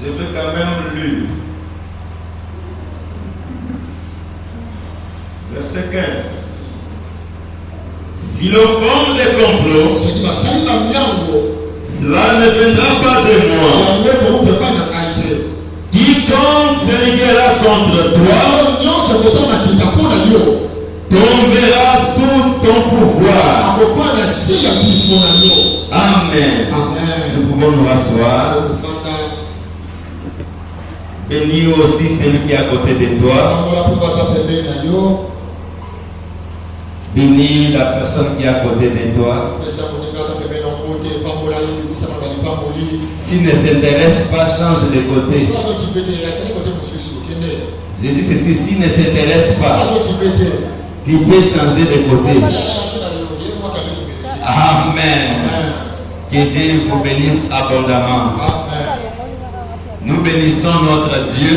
Je veux quand même lire. Verset 15. Si l'on forme des complots, cela ne viendra pas de moi. Quiconque s'élèvera contre toi tombera sous ton pouvoir. Amen. Nous pouvons nous rasseoir. Bénis aussi celui qui est à côté de toi. Bénis la personne qui est à côté de toi. S'il ne s'intéresse pas, change de côté. Je dis ceci, s'il ne s'intéresse pas, tu peux changer de côté. Amen. Que Dieu vous bénisse abondamment. Nous bénissons notre Dieu,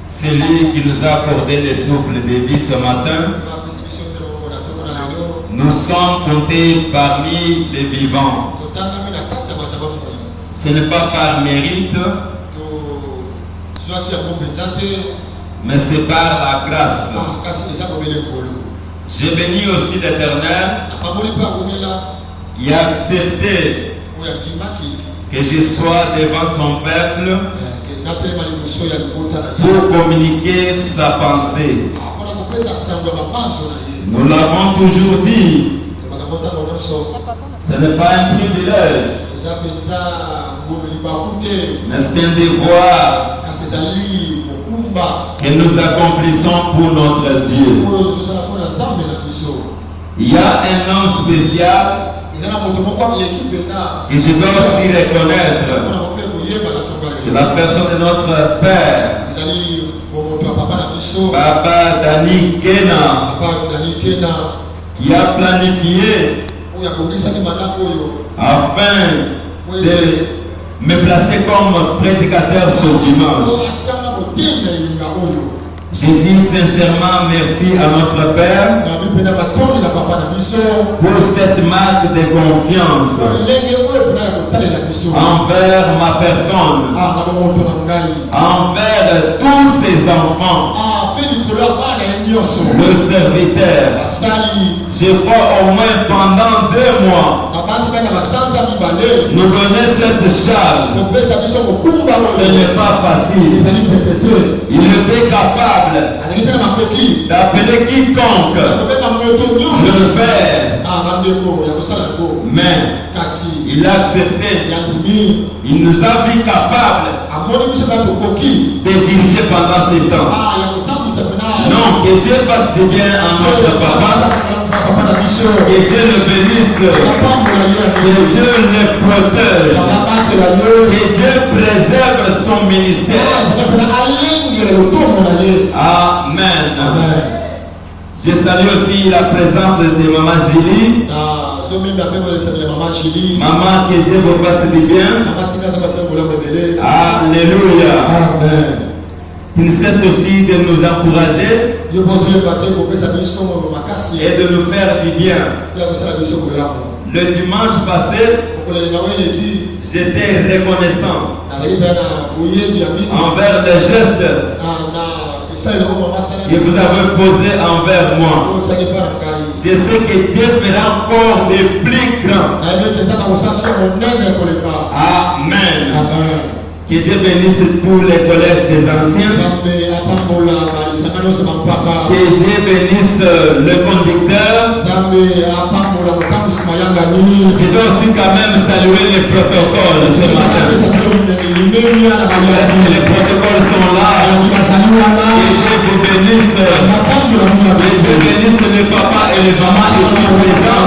celui qui nous a accordé le souffle de vie ce matin. Nous sommes comptés parmi les vivants. Ce n'est pas par mérite, mais c'est par la grâce. J'ai béni aussi l'Éternel qui a accepté que je sois devant son peuple pour communiquer sa pensée. Nous l'avons toujours dit, ce n'est pas un privilège, mais c'est un devoir que nous accomplissons pour notre Dieu. Il y a un nom spécial que je dois aussi reconnaître. C'est la personne de notre Père, Papa Dani Kena, qui a planifié afin de me placer comme prédicateur ce dimanche. Je dis sincèrement merci à notre Père pour cette marque de confiance envers ma personne, envers tous ses enfants, le serviteur. Je crois au moins pendant 2 mois nous donner cette charge. Ce n'est pas facile. Il était capable d'appeler quiconque le faire, mais il a accepté. Il nous a vu capables de diriger pendant ces temps. Non, que Dieu fasse du bien à notre papa. Que Dieu le bénisse. Que Dieu le protège. Que Dieu préserve son ministère. Amen. Je salue aussi la présence de Maman Julie. Maman, que Dieu vous fasse du bien. Alléluia. Amen. Tu ne cesses aussi de nous encourager et de nous faire du bien. Le dimanche passé, j'étais reconnaissant envers les gestes que vous avez posés envers moi. Je sais que Dieu fera encore des plus grands. Amen. Que Dieu bénisse tous les collèges des anciens. Que Dieu bénisse le conducteur. Je dois aussi quand même saluer les protocoles ce matin. Les protocoles sont là. Que Dieu vous bénisse. Que Dieu bénisse les papas et les mamans qui sont présents.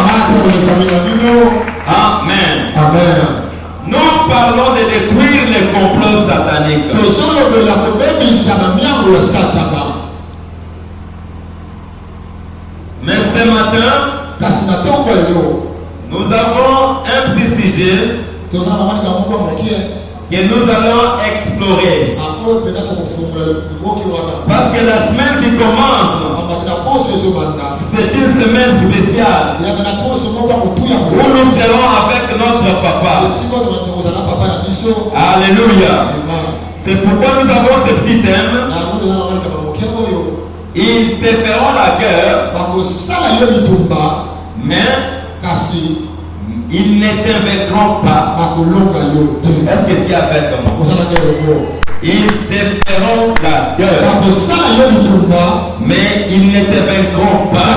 Amen. Amen. Nous parlons de détruire les complots sataniques. Mais ce matin, nous avons un petit sujet que nous allons explorer. Parce que la semaine qui commence, c'est une semaine spéciale où nous serons avec notre papa. Alléluia. C'est pourquoi nous avons ce petit thème. Ils te feront la guerre, mais ils n'interviendront pas. Est-ce que tu as fait comme moi? Ils te feront la guerre, mais ils n'interviendront pas.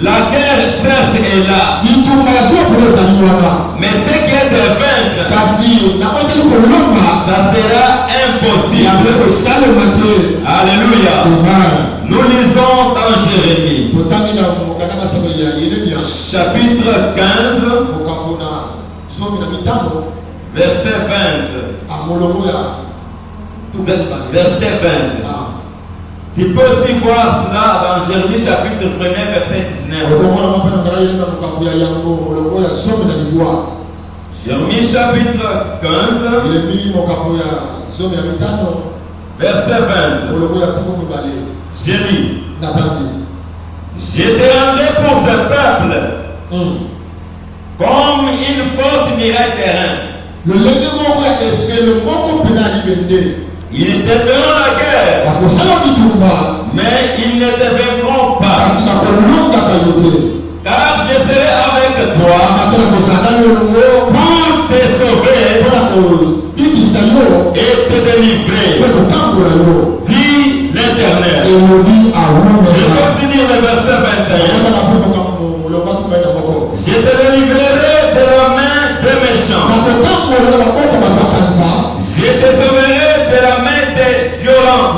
La guerre, certes, est là. Mais ce qui est de vaincre, ça sera impossible. Alléluia. Nous lisons dans Jérémie, chapitre 15, verset 20. Verset 20. Tu peux aussi voir cela dans Jérémie chapitre 1, verset 19. Jérémie chapitre 15, verset 20. Jérémie, je te rendrai pour ce peuple comme une forte muraille terrain. Ils te feront la guerre, mais ils ne te vaincront pas. Car je serai avec toi pour te sauver et te délivrer. Dit l'Éternel. Je continue le verset 21. Je te délivrerai de la main des méchants. Je te sauverai de la main des violents.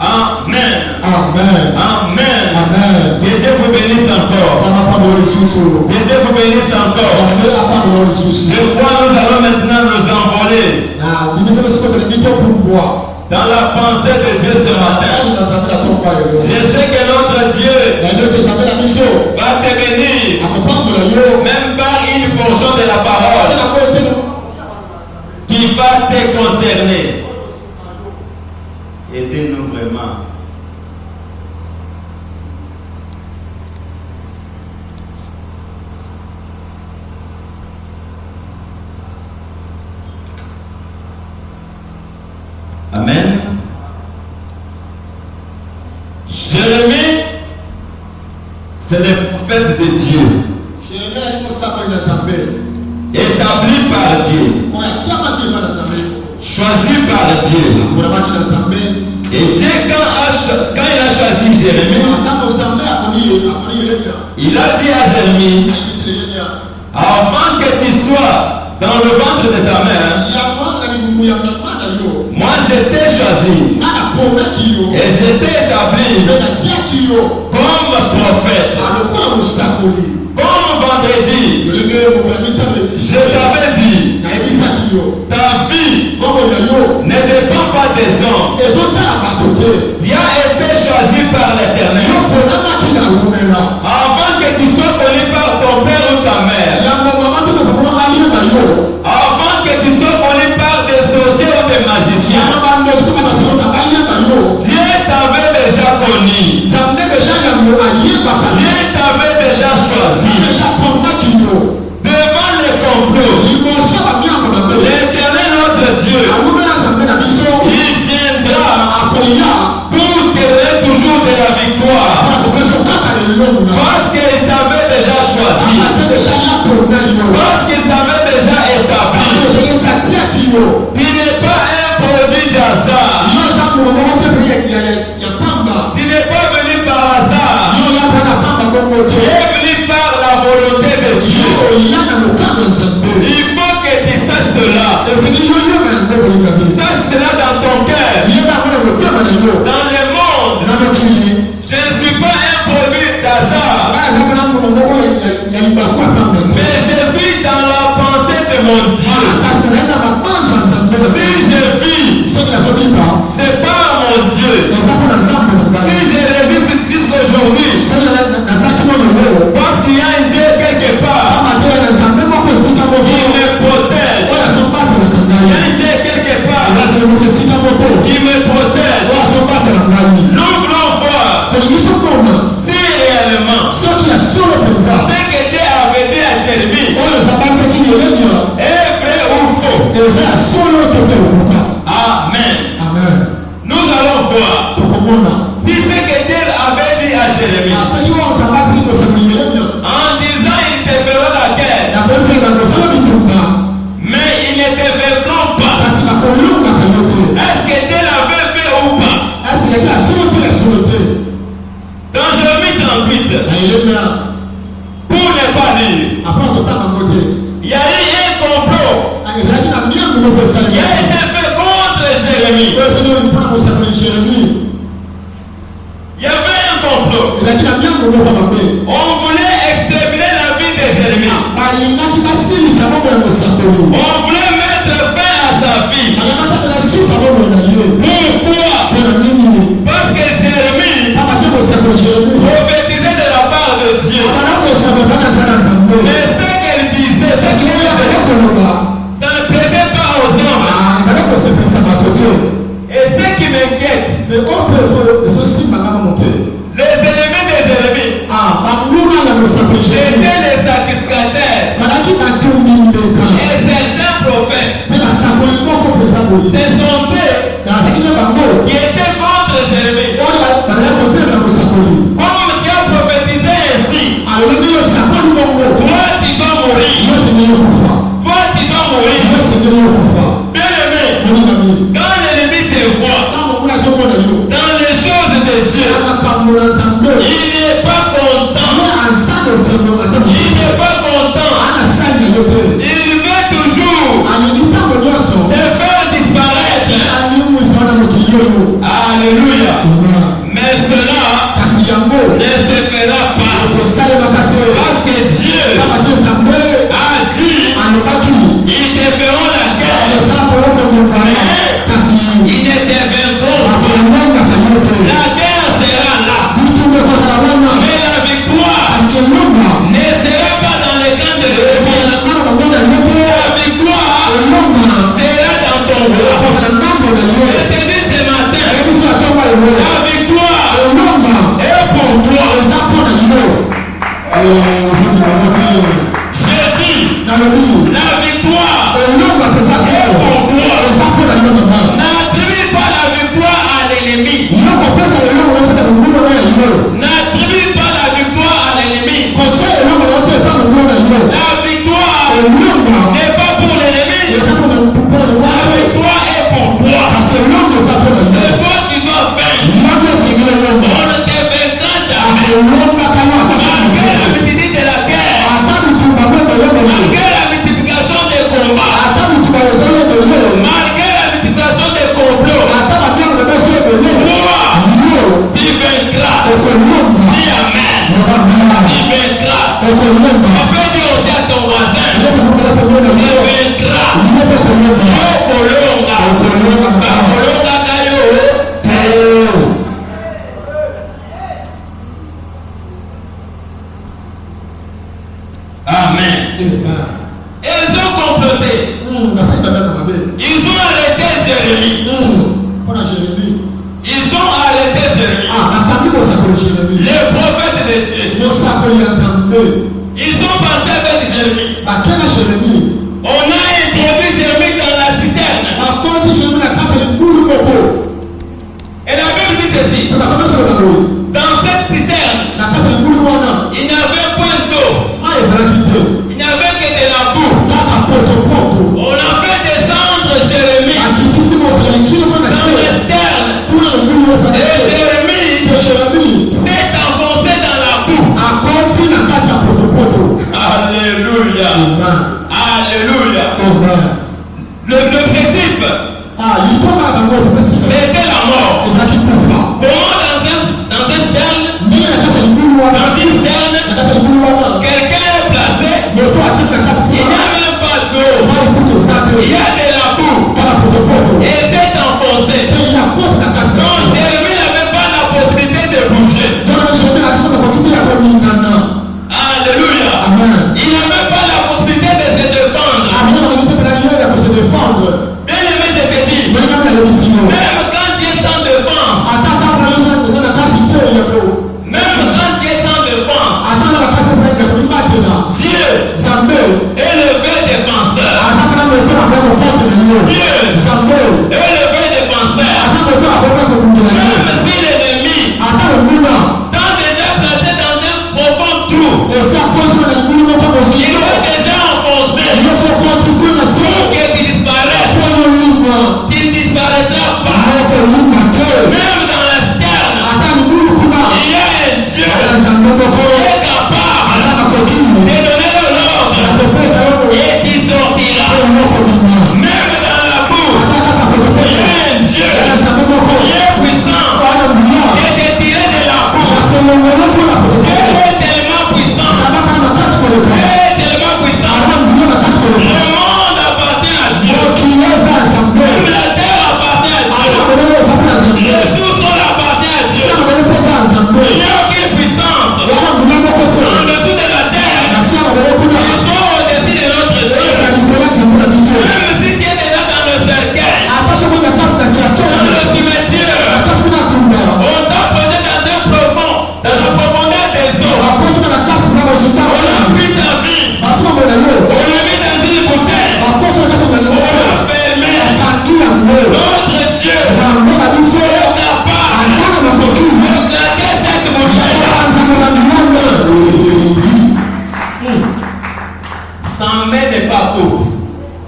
Amen. Amen. Amen. Amen. Que Dieu vous bénisse encore. Que Dieu vous bénisse encore. Je crois que nous allons maintenant nous envoler dans la pensée de Dieu ce matin. Je sais que notre Dieu va te bénir, même par une portion de la parole qui va te concerner. Aidez-nous vraiment. Amen. Jérémie, c'est le prophète de Dieu. Établi par Dieu. Choisi par Dieu. Et Dieu, quand il a choisi Jérémie, il a dit à Jérémie, avant que tu sois dans le ventre de ta mère, moi je t'ai choisi et je t'ai établi comme prophète. Comme vendredi, je t'avais dit, ta vie ne dépend pas des hommes. Tu as été choisi par l'Éternel. Avant que tu sois connu par ton père ou ta mère, avant que tu sois connu par des sorciers ou des magiciens, Dieu t'avait déjà connu. Dieu t'avait déjà choisi. Devant les complots, l'Éternel notre Dieu, il viendra pour te donner toujours de la victoire. Parce qu'il t'avait déjà choisi. Parce qu'il t'avait déjà établi. Tu n'es pas un produit d'hasard. Tu n'es pas venu par hasard. Tu es venu par la volonté de Dieu. Il faut que tu saches cela. Sache cela dans ton cœur. Dans le monde, je ne suis pas un produit d'hasard. Mais je suis dans la pensée de mon Dieu. Si je vis, c'est pas mon Dieu. Si je résiste jusqu'aujourd'hui, parce qu'il y a un Dieu quelque part qui me protège. Il y a un Dieu quelque part qui me protège. Nous voulons voir si réellement pour ne pas lire. Il y a eu un complot qui a été fait contre Jérémie. Il y avait un complot. On voulait exterminer la vie de Jérémie. On voulait mettre fin à sa vie. Pourquoi? Parce que Jérémie prophétisait de la part de Dieu. Mais ce qu'elle disait, ça ne plaisait pas aux hommes. Et ce qui m'inquiète, les ennemis de Jérémie étaient les sacrificateurs et certains prophètes. Ce sont eux qui étaient contre Jérémie. Comme Dieu prophétisait ainsi, toi tu dois mourir. Toi tu dois mourir. Bien aimé, quand l'ennemi te voit dans les choses de Dieu, il n'est pas content. Il n'est pas content. Il veut toujours te faire disparaître. Alléluia. Mais cela ne se fera pas. Parce que Dieu a dit, ils te feront la guerre. Ils ne te vaincront pas. La guerre sera là. Mais la victoire ne sera pas dans les camps de Jérémie. La victoire sera dans ton roi. Je te dis ce matin, la victoire est pour toi. Je dis, la victoire est pour toi. N'attribue pas la victoire à l'ennemi. N'attribue pas la victoire à l'ennemi. La victoire n'est pas pour l'ennemi. La victoire est pour toi. C'est toi qui dois vaincre. On ne te vaincra jamais. Malgré la multitude de la guerre, malgré la multiplication des combats, malgré la multiplication des complots, toi, tu vaincras. Dis amen. Tu vaincras. On peut dire aussi à ton voisin, tu vaincras. Amen. Ils ont comploté. Ils ont arrêté Jérémie. Ils ont arrêté Jérémie. Les prophètes de Dieu. Ils sont partis avec Jérémie. On a introduit Jérémie dans la citerne. Et la Bible dit ceci. Dans cette citerne, il n'y avait point d'eau. Il n'y avait que de la boue. On a fait descendre Jérémie dans la citerne. Et Jérémie s'est enfoncé dans la boue. Alléluia. Alléluia. L'objectif, c'était la mort. Comment dans une citerne,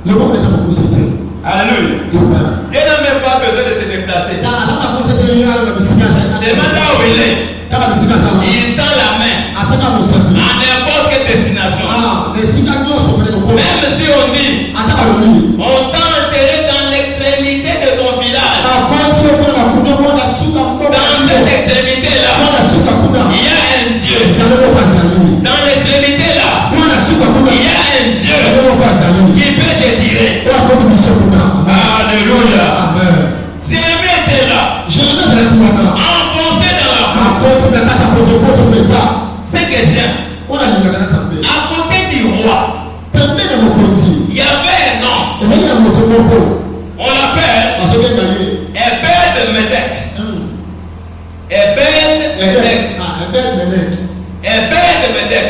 Le monde est beaucoup cité. Alléluia. Dieu n'a même pas besoin de se déplacer. Demande là où il est. Il tend la main à n'importe quelle destination. Même si on dit, on t'a enterré dans l'extrémité de ton village. Dans cette extrémité-là, il y a un Dieu. Dans l'extrémité-là, il y a un Dieu qui peut te tirer. Alléluia. Jérémie était là. Enfoncé dans la porte. C'est que j'aime. À côté du roi, il y avait un homme. On l'appelle Ebed-Médek. Ebed-Médek. Ebed-Médek.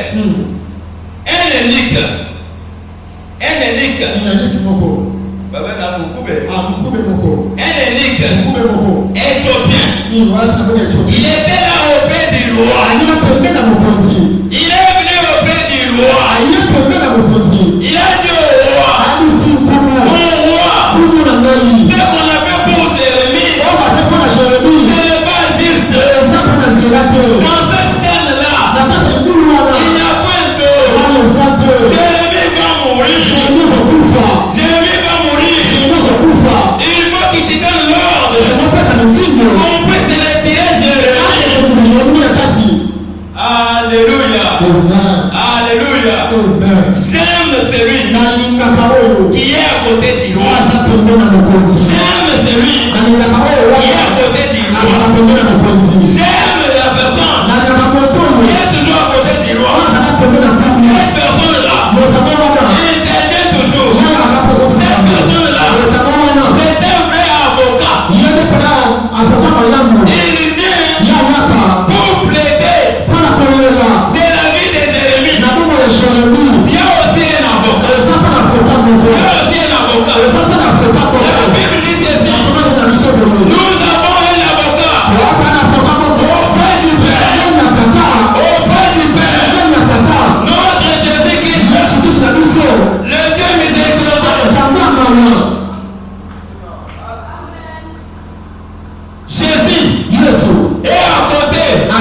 Un énigme. Un énigme. Éthiopien. Il était là auprès du roi. Il est venu auprès du roi. Il a dit au roi, mon roi, ce qu'on appelle pour Jérémie, ce n'est pas juste. Dans cette scène-là, il n'y a point d'eau. Jérémie va mourir. Jérémie va mourir. Il faut qu'il te donne l'ordre. On puisse te retirer Jérémie. Alléluia. Alléluia. J'aime celui qui est à côté du roi. J'aime celui qui est à côté du roi. J'aime la personne qui est toujours à côté du roi. Cette personne-là intervient toujours. Cette personne-là, c'est un vrai avocat. Il vient pour plaider de la vie de Jérémie. Il y a aussi un avocat. La Bible dit ceci. Nous avons un avocat auprès du Père. Auprès du Père. Notre Jésus-Christ, le Dieu miséricordieux. Jésus est à côté de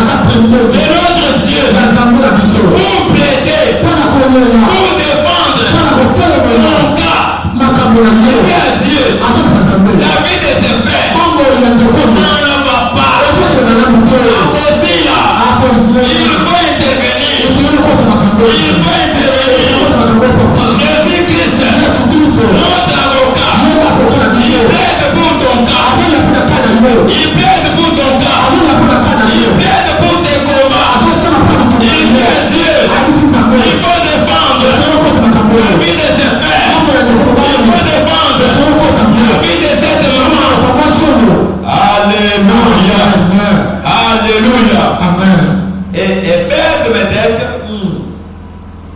notre Dieu pour plaider, pour défendre son cas. Il y a Dieu. La vie de ses frères n'en va pas. À cause là, il faut intervenir. Jésus-Christ, notre avocat, il plaide pour ton cas. Il plaide pour ton cas. Il plaide pour tes combats. Il est Dieu. Il faut défendre la vie de ses frères. Il faut défendre la vie de cette maman. Alléluia. Alléluia. Amen. Et Ebed-Médek,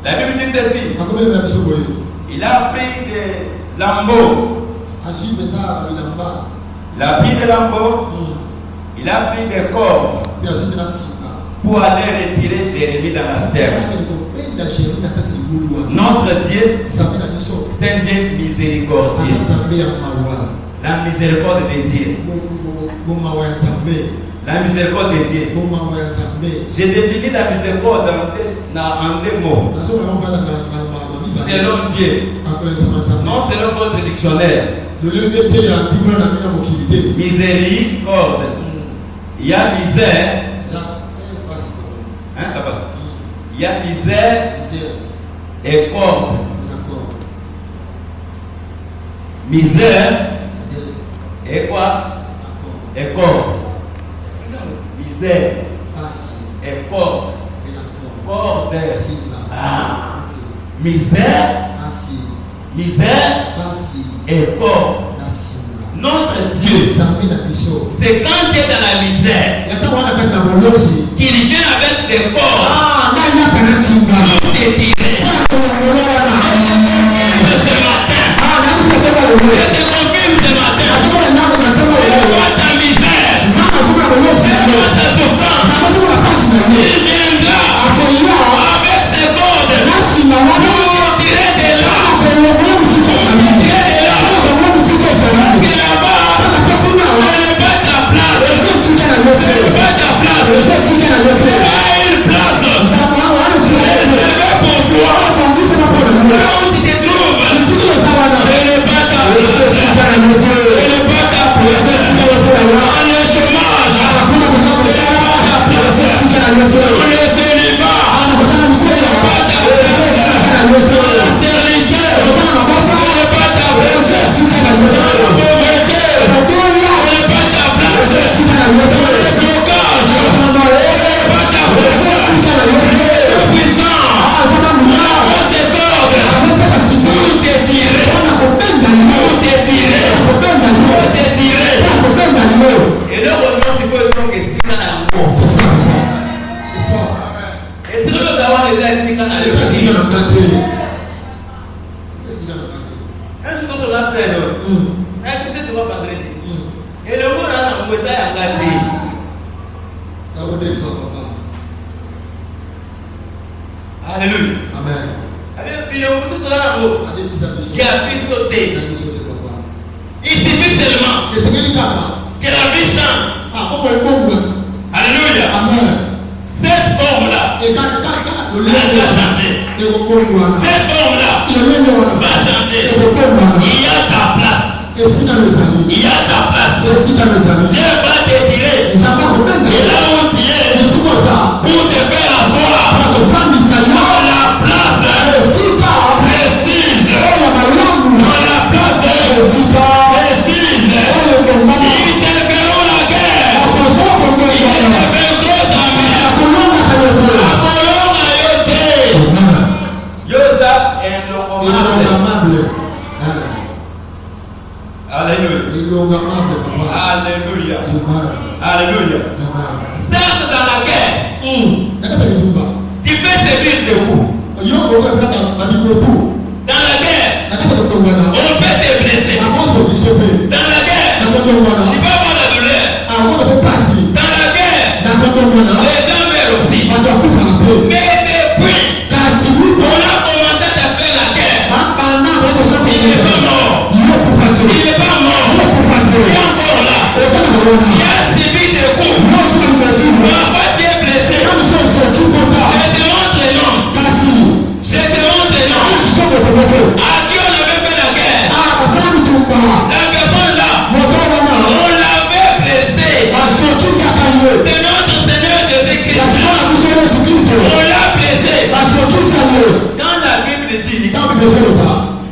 la Bible dit ceci. Il a pris des lambeaux. Il a pris des lambeaux. Il a pris des cordes pour aller retirer Jérémie dans la stèle. Notre Dieu, c'est un Dieu miséricordieux. La miséricorde de Dieu. La miséricorde de Dieu. J'ai défini la miséricorde en deux mots. Selon Dieu. Non selon votre dictionnaire. Miséricorde. Il y a misère. Hein, papa? Il y a misère et corde. Misère et quoi? Et corde. Misère et corde. Corde. Ah. Misère. Misère et corde. Notre Dieu, c'est quand tu es dans la misère qu'il vient avec des cordes pour te tirer. Ce matin, je te confirme ce matin, c'est quoi ta misère, c'est quoi ta souffrance, il viendra avec ses cordes pour tirer de là. Alléluia. Amen. Il suffit seulement que la vie change. Alléluia. Amen. Cette forme-là va changer. Cette forme-là va changer. Il y a ta place. Il y a ta place. Dieu va te tirer de là où tu es pour te faire asseoir dans la place précise. Dans la place précise. Ils te feront la guerre. Ils te feront jamais. Yosa est indommable. Alléluia. Alléluia. Alléluia. Certes, dans la guerre, tu peux servir debout. Dans la guerre, on peut te blesser. Dans la guerre, tu peux avoir la douleur. Dans la guerre, les gens meurent aussi. Mais depuis, on a commencé à faire la guerre. Il n'est pas mort. Il n'est pas mort. Il est encore là. Il a subi des coups. Parfois tu es blessé. Je te montre les noms. Je te montre les noms. À qui on avait fait la guerre? La personne là, on l'avait blessé. C'est notre Seigneur Jésus-Christ. On l'a blessé. Quand la Bible dit,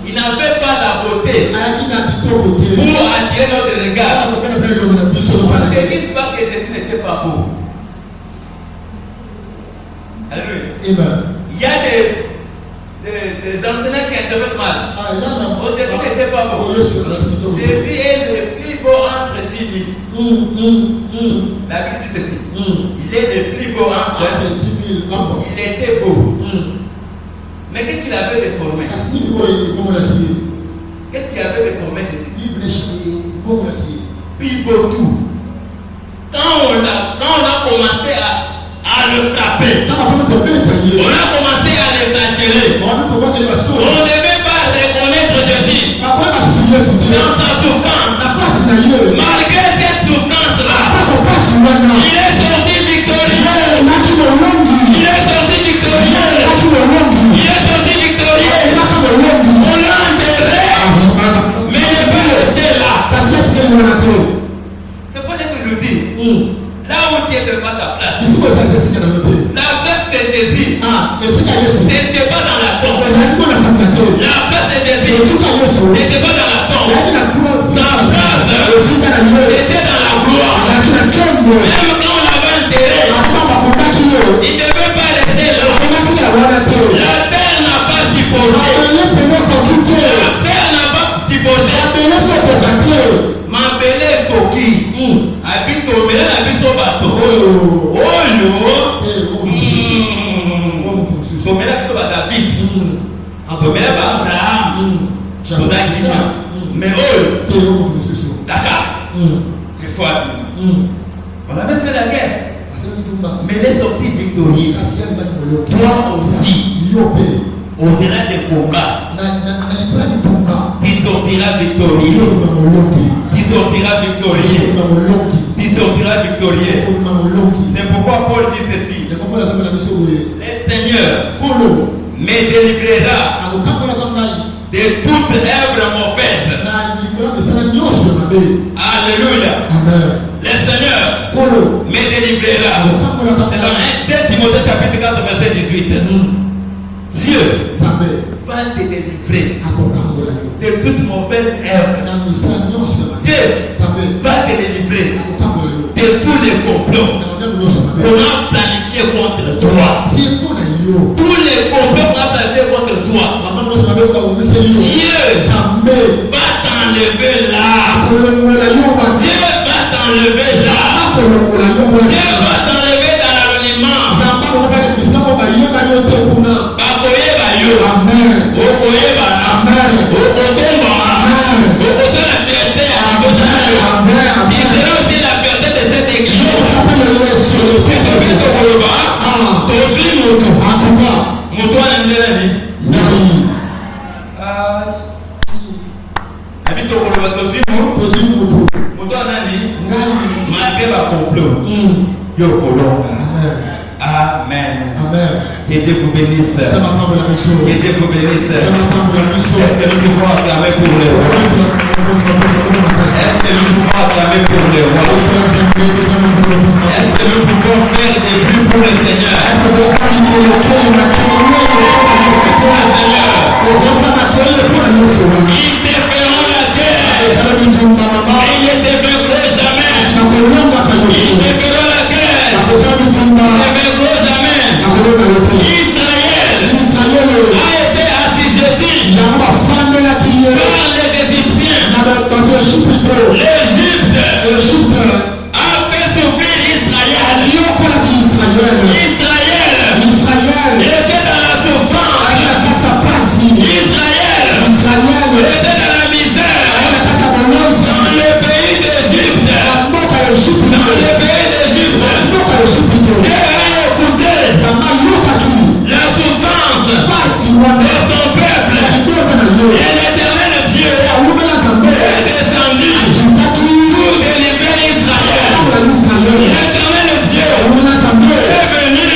il n'avait pas la beauté pour attirer notre regard. On ne dise pas que Jésus n'était pas beau. Alléluia. Il y a des enseignants qui interprètent mal. Oh, Jésus n'était pas beau. Jésus est le plus beau entre 10 000. La Bible dit ceci. Il est le plus beau entre 10 000. Il était beau. Mais qu'est-ce qu'il avait déformé? Qu'est-ce qu'il avait déformé Jésus? Pibotou. Quand on a commencé à le frapper, on a commencé à le flageller. On ne devait pas reconnaître Jésus dans sa souffrance. Malgré cette souffrance-là, il est sorti victorieux. Il est sorti victorieux. Il est sorti victorieux. On l'a enterré, mais il n'est pas resté là. C'est pourquoi j'ai toujours dit, là où tu es, ce n'est pas ta place. La place de Jésus, ce n'était pas dans la tombe. La place de Jésus, ce n'était pas dans la tombe. Sa place était dans la gloire. Même quand on l'avait enterré, il ne devait pas rester là. La terre n'a pas supporté. La terre n'a pas supporté. Ma belle Toki, habite au milieu de bateau. Oh, Tomela biso ba David, Tomela ba Abraham, mais Dakar, il faut on avait fait la guerre, mais les sorties victorieux. Toi aussi, au-delà des combats, tu sortiras victorieux. Tu sortiras victorieux. Tu sortiras victorieux. C'est pourquoi Paul dit ceci. Le Seigneur me délivrera de toute œuvre mauvaise. Alléluia. Le Seigneur me délivrera. C'est dans 1 Timothée chapitre 4 verset 18. Dieu va te délivrer de toute mauvaise œuvre. Dieu va te délivrer de tous les complots qu'on a planifiés contre toi. Tous les complots qu'on a planifiés contre toi. Dieu va t'enlever là. Dieu va t'enlever là. Dieu va t'enlever dans l'anonymat. Amen. Que Dieu vous bénisse. Que Dieu vous bénisse. Est-ce que nous pouvons acclamer pour le roi? Est-ce que nous pouvons acclamer pour le roi? Est-ce que nous pouvons faire des vues pour le Seigneur? Pour le Seigneur. Ils te feront la guerre. Ils ne te verront jamais. Ils te feront la guerre. Ils ne verront jamais. Israël a été assujetti par les Égyptiens. L'Égypte a fait souffrir Israël. Israël était dans la souffrance. Israël était dans la misère. Dans le pays d'Égypte. Dans le pays d'Égypte. Dieu a écouté la souffrance de son peuple. Et l'Éternel Dieu est descendu pour délivrer Israël. L'Éternel Dieu est venu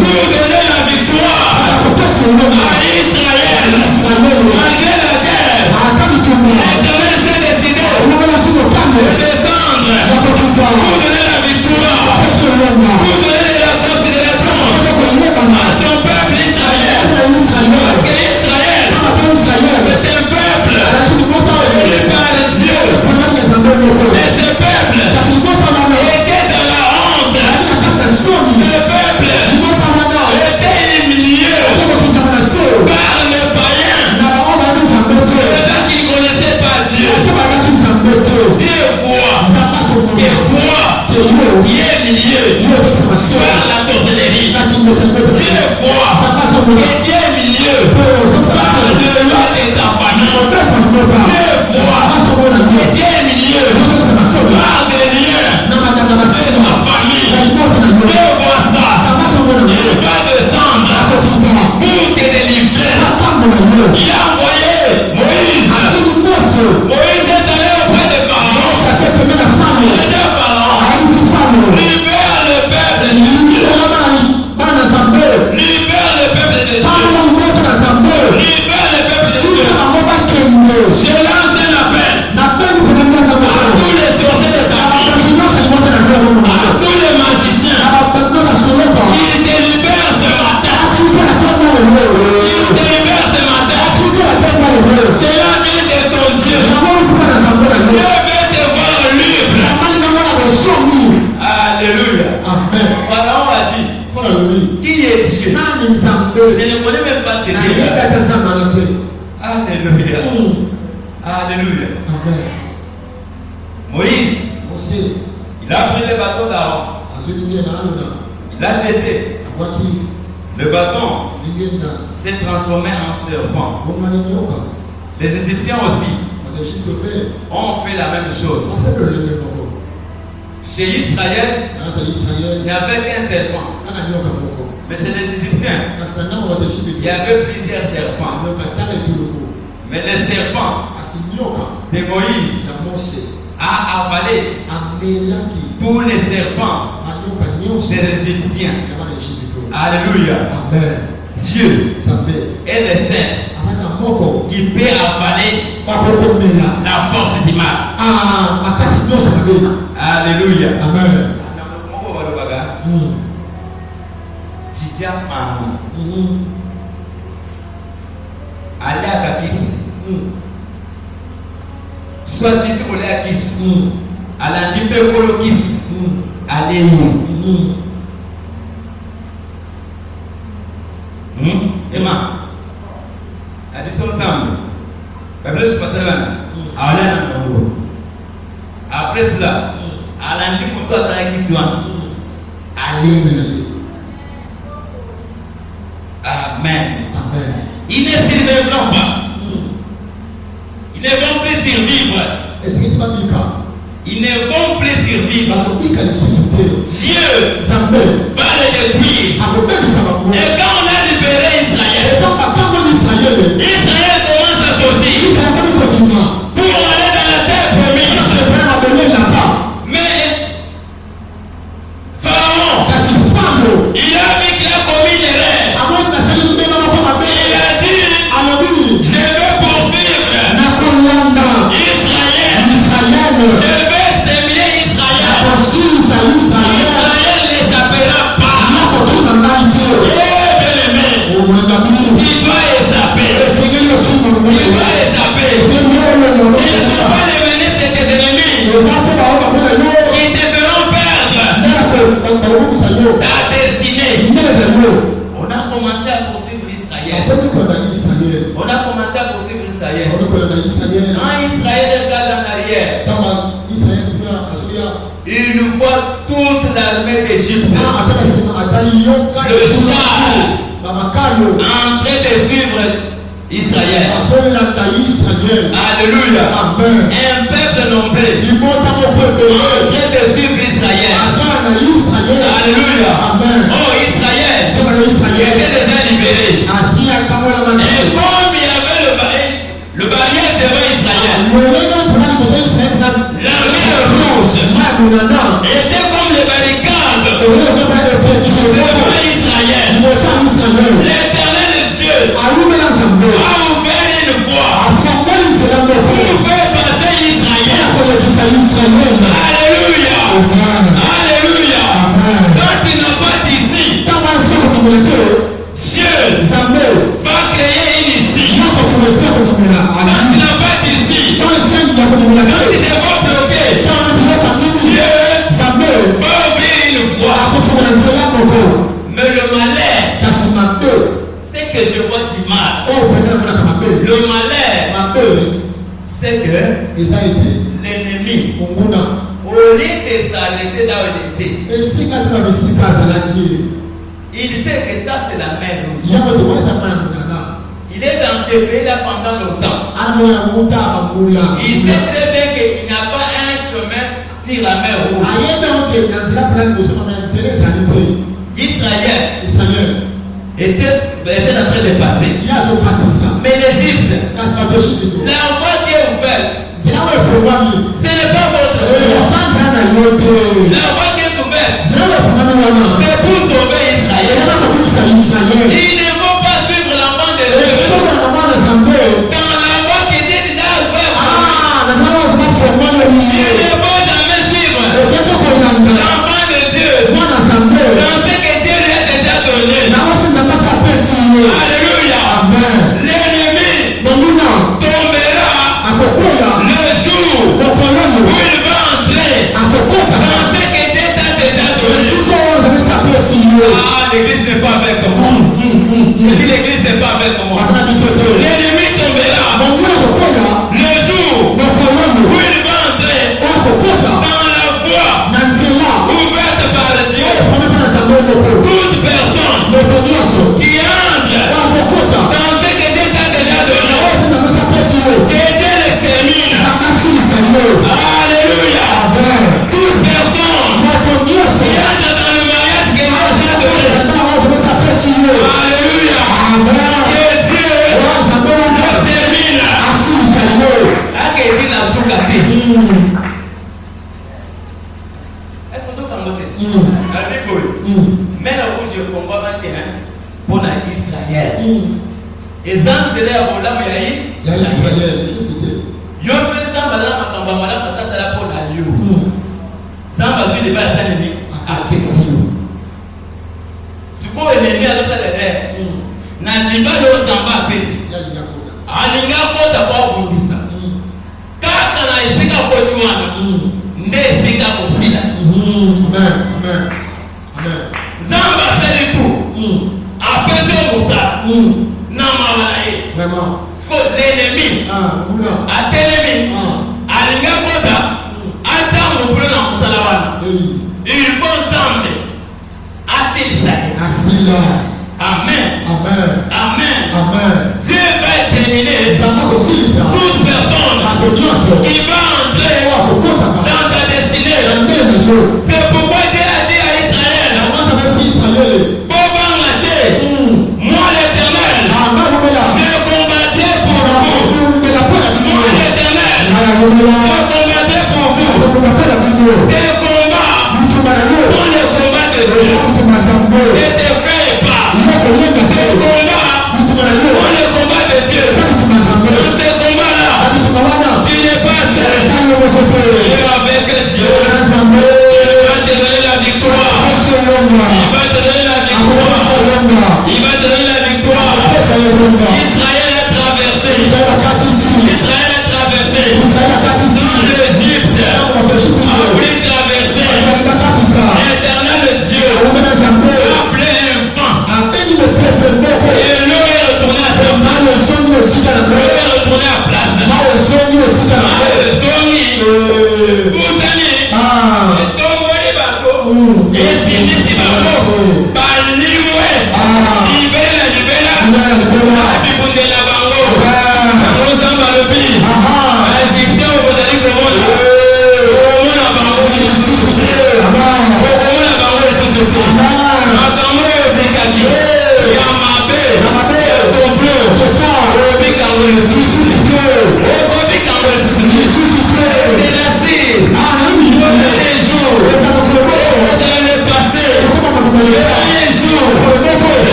pour donner la victoire à Israël. Malgré la guerre, l'Éternel s'est décidé de descendre pour donner la victoire, pour donner la considération à son peuple Israël. Parce que Israël, c'est un peuple élu par Dieu. Mais ce peuple était dans la honte. Ce peuple était humilié par le païen. Ceux qui ne connaissaient pas Dieu. Dieu voit que toi qui es humilié par la sorcellerie. Dieu voit que tu es humilié par le loi de ta famille. Dieu voit que tu es humilié par des liens de ta famille. Dieu voit ça. Il va descendre pour te délivrer. Il a envoyé Moïse. Moïse est allé auprès de Pharaon. Il a dit à Pharaon, libère le peuple de Dieu. Libère le peuple de Dieu. Libère le peuple de Dieu. Je lance un appel à tous les sorciers de ta vie, à tous les magiciens. Il te libère ce matin. Il te libère ce matin. Cela vient de ton Dieu. Dieu veut te voir libre. Alléluia. Pharaon a dit, qui est Dieu? Je ne connais même pas ce Dieu. Alléluia. Alléluia. Moïse, il a pris le bâton d'Aaron. Il a jeté. Le bâton s'est transformé en serpent. Les Égyptiens aussi ont fait la même chose. Chez Israël, il n'y avait qu'un serpent. Mais chez les Égyptiens, il y avait plusieurs serpents. Mais le serpent de Moïse a avalé tous les serpents des Égyptiens. Alléluia. Dieu est le seul qui peut avaler la force du mal. Alléluia. Amen. Allez à Kakis. Soit si vous voulez à Kis. Allez à Kis. Allez. Emma. Allez ensemble. Après cela, allez pour toi ça qui soit. Allez. Amen. Ils ne survivront pas. Ils ne vont plus survivre. Ils ne vont plus survivre. Dieu va les détruire. Et quand on a libéré Israël, Israël commence à sortir pour aller dans la terre promise. Mais commencé à poursuivre Israël. On a commencé à poursuivre Israël. Quand Israël regarde en arrière, il voit toute l'armée d'Égypte, le char en train de suivre Israël. Alléluia. Un peuple nombré en train de suivre Israël. Alléluia. Oh, Israël était déjà libéré. Et comme il y avait le barrière devant Israël, la mer rouge était comme les barricades devant Israël. L'Éternel Dieu a ouvert une voie pour faire passer Israël. Alléluia. Alléluia. Quand tu n'as pas d'ici, Dieu va créer une ici. Quand tu n'as pas d'ici, quand tu n'es pas bloqué, Dieu va ouvrir une voie. Mais le malheur, c'est que je vois du mal. Le malheur, c'est que l'ennemi, au lieu de s'arrêter là où il était, il sait que ça c'est la mer rouge. Il est dans ce pays-là pendant longtemps. Il sait très bien qu'il n'y a pas un chemin sur la mer rouge. Israël était en train de passer. Mais l'Égypte, la voie qui est ouverte, ce n'est pas votre voie. La voie qui est ouverte, c'est pour sauver Israël. Ils ne vont pas suivre la main de Dieu. Dans la voie qui était déjà ouverte, ils ne vont jamais suivre la main de Dieu. Dans ce que Dieu lui a déjà donné. Alléluia. L'ennemi tombera le jour où il va entrer dans ce que Dieu t'a déjà donné. Ah, l'église n'est pas avec moi. Je dis l'église n'est pas avec moi. L'ennemi tombera le jour où il va entrer dans la voie ouverte par Dieu. Toute personne qui entre dans ce que Dieu t'a déjà donné, que Dieu l'extermine. Alléluia. Toute personne qui entre dans le mariage que Dieu t'a donné. Alléluia. Que Dieu l'extermine. Est-ce que vous avez mais là où je comprends maintenant pour Israël. Et ça, c'est là où là où il y a Israël. Yo ça va là ça c'est là pour la lieu. Ça va suivre des bases ennemis à Jésus. Si vous ennemi alors ça les rêves. Na liba le zamba pesi. Alinga kota kwa bundisa. Kaka na isika kwa chuana. Nde isika kufila. Amen. Amen. Zamba fait tout. Apaiser Moussa. Namawanaye. Vraiment. L'ennemi a télémi. Alinga kota. Atam le boulot dans Moussalawana. Ils vont ensemble. Assis là. Amen. Amen. Amen. Amen. Dieu va terminer toute personne qui va entrer dans ta destinée. C'est pourquoi Dieu a dit à Israël, Boba Maté, moi l'Éternel, je combattrai pour vous. Moi l'Éternel, je combattrai pour vous. Tes combats sont les combats de Dieu. Ne te fais pas. Tes combats sont les combats de Dieu. Dans ces combats-là, tu n'es pas seul. Tu es avec Dieu. Il va te donner la victoire. Il va te donner la victoire. Il va te donner la victoire. Israël a traversé. Israël a traversé. Dans l'Égypte. Après traversé. L'éternel Dieu a appelé un vent.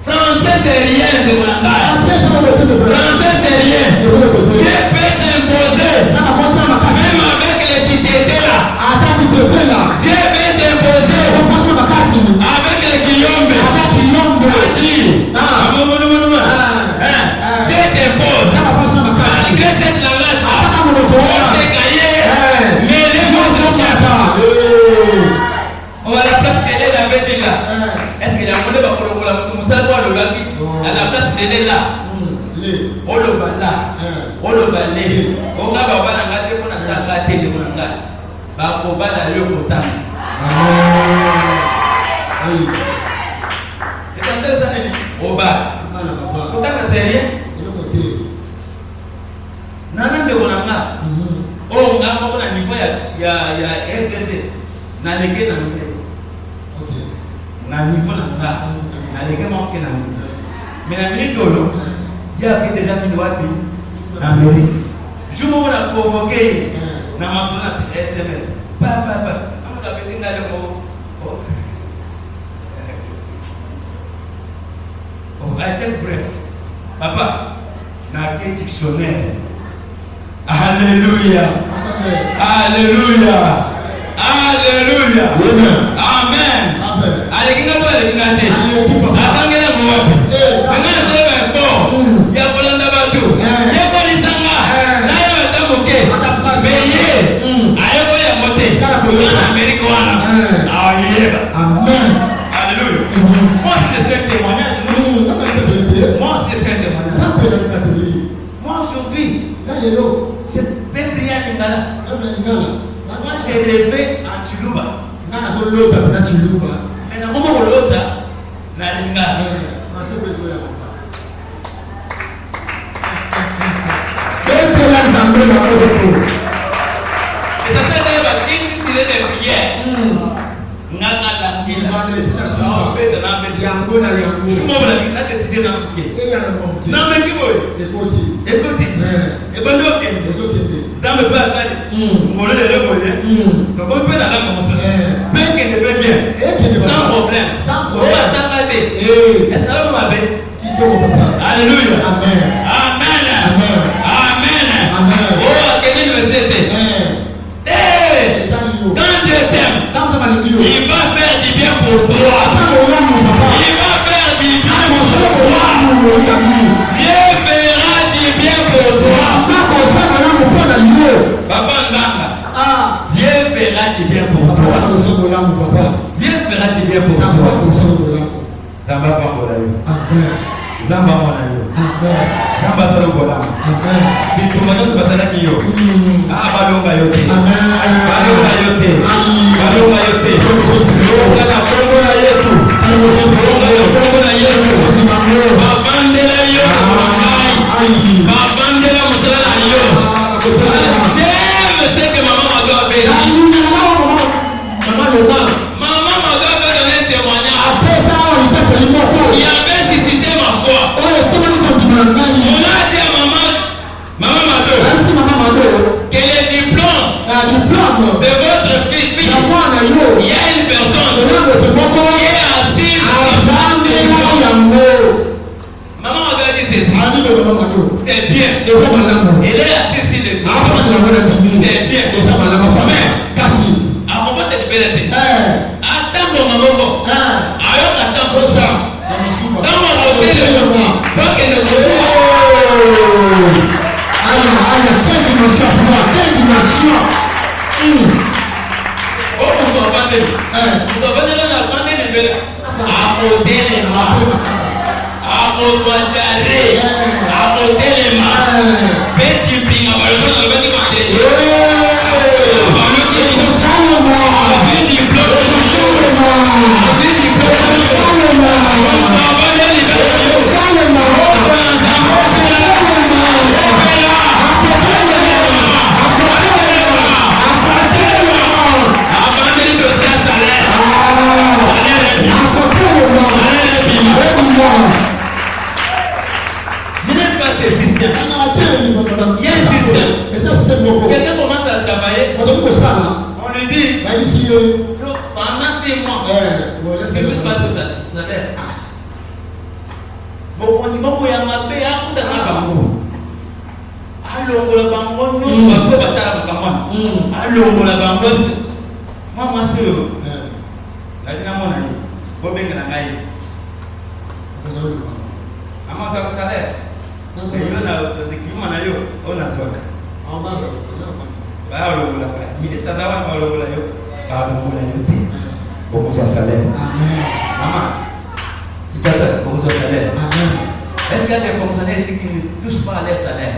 Français c'est rien. rien de mon langage. Français, c'est rien. Je peux t'imposer. Même avec les tités là. Je vais t'imposer. Avec les guillaumes. Je t'impose. Malgré cette langage, c'est cahier. Mais les mots sont chantants. On va la place qu'elle est là, dit là. Est-ce qu'il y a un monde pour la à la place qu'elle est là? On le va là. On le va là. On va la gâter pour la gâter de mon langage. On va la lieu pour tant. Et ça c'est ça dit. Au bas. Pourtant c'est rien. Nana de mon langage. Oh, on a un niveau il y a RDC. Naleke na mbe. Okay. Na niveau na nga. Naleke manque na mbe. Mais na minute tolo, il y a déjà mis wapi na Amérique. Je me on a convoqué na masona SMS. Papa. On a besoin d'aller au bref. Papa, na quel dictionnaire. Alléluia. Alléluia. Alléluia. Amen. Allez, qui n'a pas les gâtés. Attendez la mouette. Maintenant, c'est le fort. Il y a pas d'abatu. Il y a pas de sanga. Là, il y a un taboké. Veillez. Allez, vous les montez. En Amérique, voilà. Amen. Alléluia. Moi, c'est ce témoignage. Moi, c'est ce témoignage. Moi, aujourd'hui, je peux prier à Lingala. Moi, j'ai rêvé en Chiluba. Mais dans le Lota, na Linga. Et ça c'est d'ailleurs une série de prières. Nana Landila. Ça me passe ça. On le reconnaît. Donc on peut la commencer. Même qu'elle ne peut bien. Sans problème. Sans problème. Est-ce que vous m'avez? Alléluia. Amen. Amen. Amen. Oh, quelle université. Quand Dieu t'aime, il va faire du bien pour toi. Il va faire du bien pour toi. Dieu fera du bien pour toi. Papa Nganga. Dieu fera du bien pour toi. Dieu fera du bien pour toi. Zamba pas pour la vie. Zamba mon ami. Zamba ça le voilà. Bisumano se passe là qui yo. Balonga yote. Balonga yote. Balonga yote. Longa na Kongo na Yesu. Longa na Kongo na Yesu. Babande la yo. Babande la mutala yo. J'aime ce que maman m'a donné. Maman m'a donné un témoignage. Il avait suscité ma foi. On a dit à maman Mado, que le diplôme de votre fils, il y a une personne qui est assise. Maman Mado a dit ceci. C'est bien. Elle est assise sur le diplôme. C'est bien. Mais, à propos de liberté, attends ton maman. Alors, attends pour ça. Dans mon hôtel, pas que le quelle dimension. Oh, on doit pas dire. On doit pas dire la bande de belle. À modèle les mains. À modèle. À modèle les mains. Petit ping à balon, on va dire quoi. Quelqu'un commence à travailler, on lui dit pendant 6 mois, c'est plus pas de salaire. bokonzi moko ya mabe akutana bango alongola bango nyonso bato basalaka mwana alongola bango mwa mwasi oyo nali namona ye bobengela ngai amazwaka salaire yo na na yo oyo nazwaka bayalongolaka ministre aza wana balongola yo balongola yo te bokozwa salaire mama sikata bokozwa salaire. Est-ce qu'il y a des fonctionnaires ici qui ne touchent pas à leur salaire?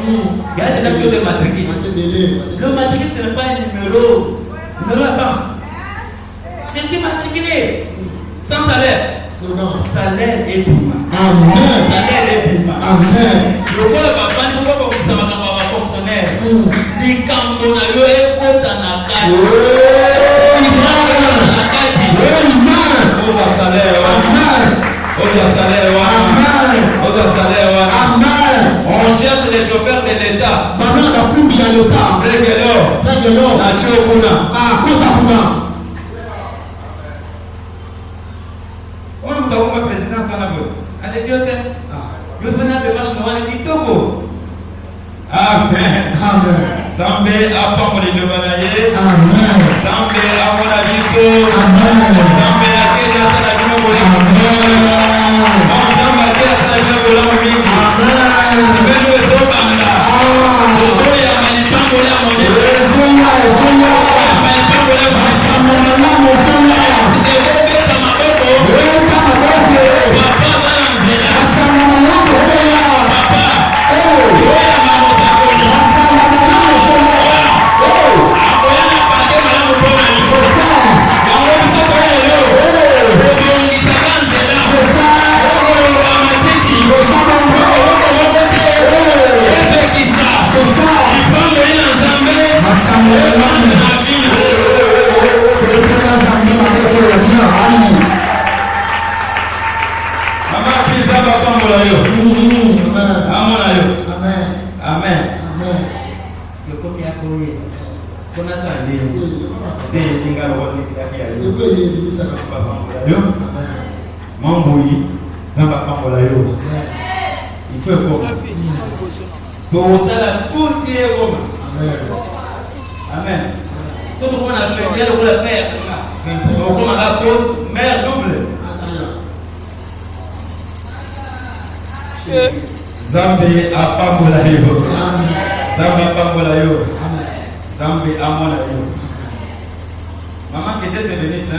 Il y a des gens qui ont des matricules. Le matricule, ce n'est pas un numéro. Numéro à banque. Je suis matriculé. Sans salaire. Salaire et paiement. Amen. Salaire et paiement. Amen. Le corps de papa, il ne faut pas que ça va être fonctionnaire. Les cantons, ils ont un on cherche les chauffeurs de l'État. On a un président sans la boue. Allez, amen. Zambe apa muri nubanaye. Amen. Zambe amona biso. Amen. Zambe akenya sana bino muri. Amen. Zambe akenya sana bino muri mingi. Amen. Sibendo ezo banda. Ozo ya malipango ya mone. Ezoya. Malipango ya mone. Asamana mosoya. Ego beta maboko. Beta maboko. Papa bana nzela. Asamana mosoya. Papa. Oya mamota koni. Amen. Tout le monde a fait bien le père. Donc on a la faute, mère double. Zambi apambola yo. Zambi apambola yo. Zambi amona yo. Maman qui était bénisse, la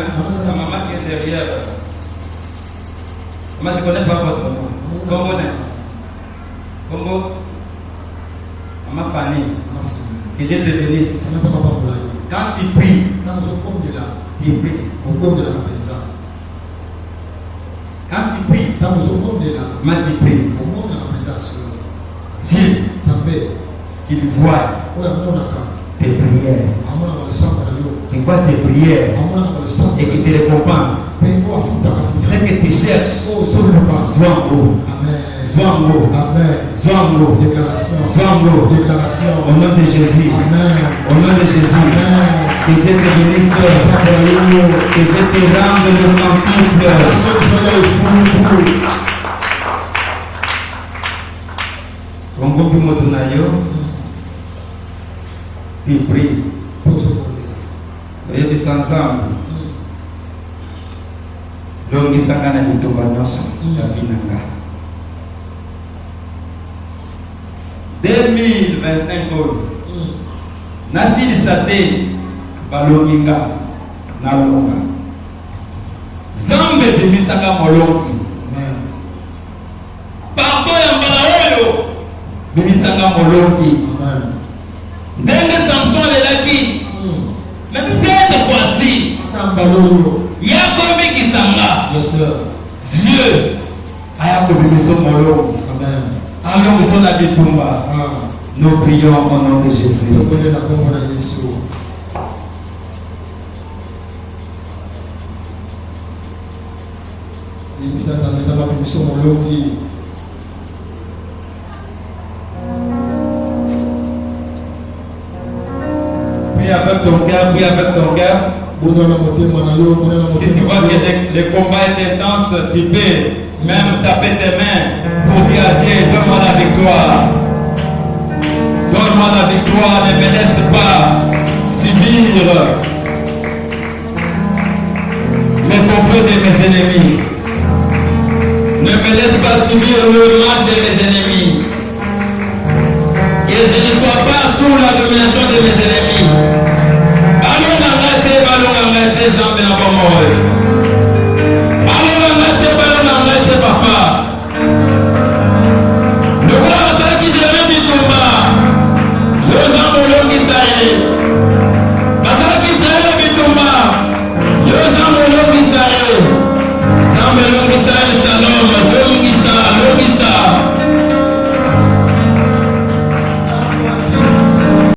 maman qui est derrière. Maman, je ne connais pas votre nom. Congo. Congo. Maman Fanny. Que Dieu te bénisse. Quand tu pries, tu pries. Quand tu pries, mais tu pries. Dieu, qu'il voit tes prières. Qu'il voit tes prières et qu'il te récompense. Ce que tu cherches, sois en haut. Zwango. Zwango. Zwango. Au nom de Jésus. Au nom de Jésus. Que Dieu te bénisse. Que Dieu te rende le centuple. Kongo Bimotunayo. Tu pries. Et sans ensemble. Longisanga na bitumba nyonso ya binanga. 2025 oyo nasilisa te balonginga nalonga. Nzambe ebimisanga molongi. Pardon ya mbala oyo bimisanga molongi. Ndenge Samson alelaki, même cette fois-ci yakomi kisanga. Dieu aya kobimisa molongi. Alors, nous sommes à Bitumba. Nous prions au nom de Jésus. Prie avec ton cœur, prie avec ton cœur. Si tu vois que le combat est intense, tu peux Même taper tes mains pour dire à Dieu, donne-moi la victoire. Donne-moi la victoire, ne me laisse pas subir les complots de mes ennemis. Ne me laisse pas subir le mal de mes ennemis. Que je ne sois pas sous la domination de mes ennemis. Allons arrêter, Zambé à bon